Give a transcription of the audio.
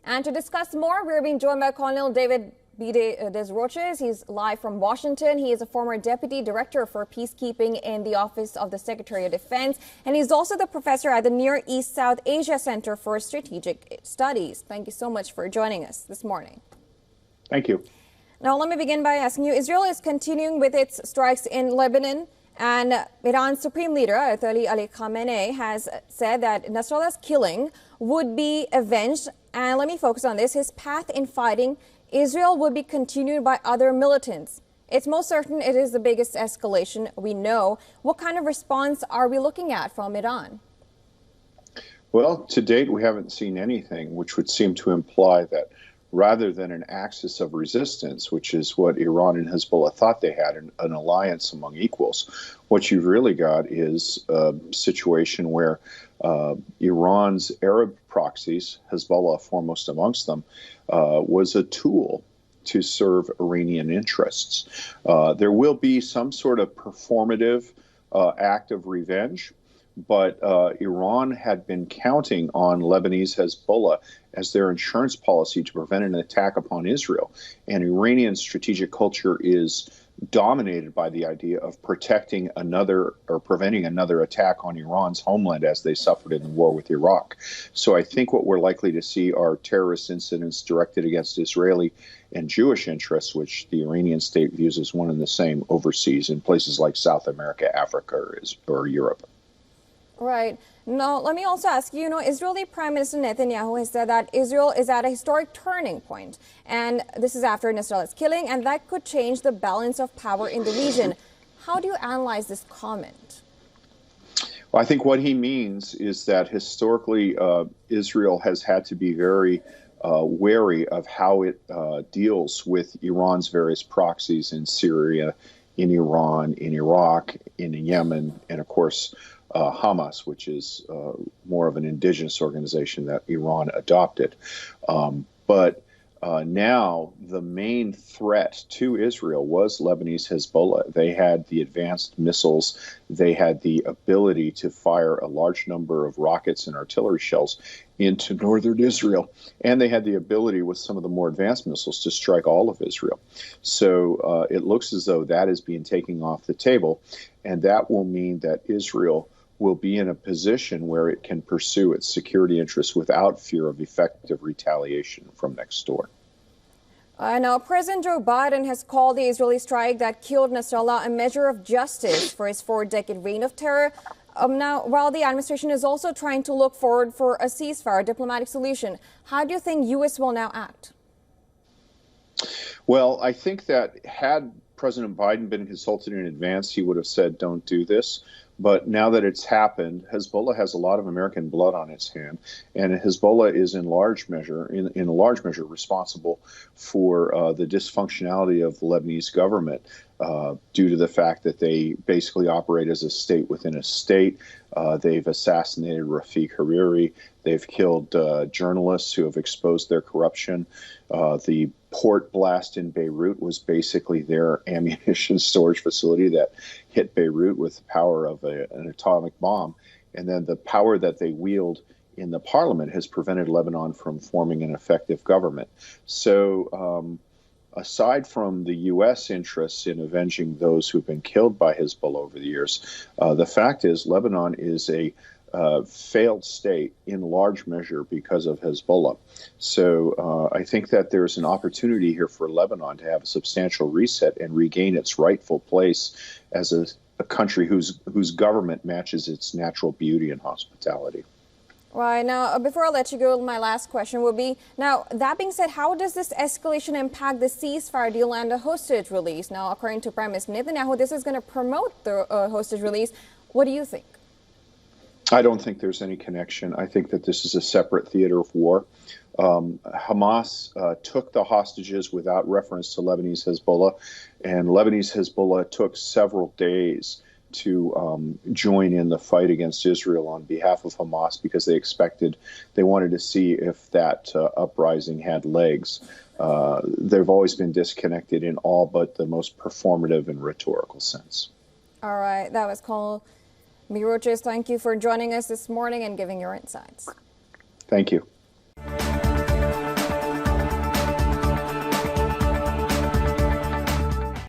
And to discuss more, we're being joined by Colonel David Desroches. He's live from Washington. He is a former Deputy Director for Peacekeeping in the Office of the Secretary of Defense, and he's also the professor at the Near East South Asia Center for Strategic Studies. Thank you so much for joining us this morning. Thank you. Now, let me begin by asking you, Israel is continuing with its strikes in Lebanon, and Iran's Supreme Leader, Ayatollah Ali Khamenei, has said that Nasrallah's killing would be avenged. And let me focus on this. His path in fighting Israel would be continued by other militants. It's most certain it is the biggest escalation we know. What kind of response are we looking at from Iran? Well, to date, we haven't seen anything, which would seem to imply that rather than an axis of resistance, which is what Iran and Hezbollah thought they had, an alliance among equals, what you've really got is a situation where Iran's Arab proxies, Hezbollah foremost amongst them, was a tool to serve Iranian interests. There will be some sort of performative act of revenge, but Iran had been counting on Lebanese Hezbollah as their insurance policy to prevent an attack upon Israel. And Iranian strategic culture is dominated by the idea of protecting another or preventing another attack on Iran's homeland as they suffered in the war with Iraq. So I think what we're likely to see are terrorist incidents directed against Israeli and Jewish interests, which the Iranian state views as one and the same overseas in places like South America, Africa, or Europe. Right. Now, let me also ask you, Israeli Prime Minister Netanyahu has said that Israel is at a historic turning point, and this is after Nasrallah's killing, and that could change the balance of power in the region. How do you analyze this comment? Well, I think what he means is that historically Israel has had to be very wary of how it deals with Iran's various proxies in Syria, in Iran, in Iraq, in Yemen, and of course Hamas, which is more of an indigenous organization that Iran adopted. But now the main threat to Israel was Lebanese Hezbollah. They had the advanced missiles. They had the ability to fire a large number of rockets and artillery shells into northern Israel. And they had the ability with some of the more advanced missiles to strike all of Israel. So it looks as though that is being taken off the table. And that will mean that Israel will be in a position where it can pursue its security interests without fear of effective retaliation from next door. Now, President Joe Biden has called the Israeli strike that killed Nasrallah a measure of justice for his 4-decade reign of terror. Now, while the administration is also trying to look forward for a ceasefire, a diplomatic solution, how do you think U.S. will now act? Well, I think that had President Biden been consulted in advance, he would have said, don't do this. But now that it's happened, Hezbollah has a lot of American blood on its hand, and Hezbollah is in large measure responsible for the dysfunctionality of the Lebanese government due to the fact that they basically operate as a state within a state. They've assassinated Rafiq Hariri. They've killed journalists who have exposed their corruption. The port blast in Beirut was basically their ammunition storage facility that hit Beirut with the power of an atomic bomb. And then the power that they wield in the parliament has prevented Lebanon from forming an effective government. So aside from the U.S. interests in avenging those who've been killed by Hezbollah over the years, the fact is Lebanon is a failed state in large measure because of Hezbollah. So I think that there's an opportunity here for Lebanon to have a substantial reset and regain its rightful place as a country whose government matches its natural beauty and hospitality. Right. Now, before I let you go, my last question would be, now, that being said, how does this escalation impact the ceasefire deal and the hostage release? Now, according to Prime Minister Netanyahu, this is going to promote the hostage release. What do you think? I don't think there's any connection. I think that this is a separate theater of war. Hamas took the hostages without reference to Lebanese Hezbollah, and Lebanese Hezbollah took several days to join in the fight against Israel on behalf of Hamas because they wanted to see if that uprising had legs. They've always been disconnected in all but the most performative and rhetorical sense. All right, that was Colonel Desroches. Thank you for joining us this morning and giving your insights. Thank you.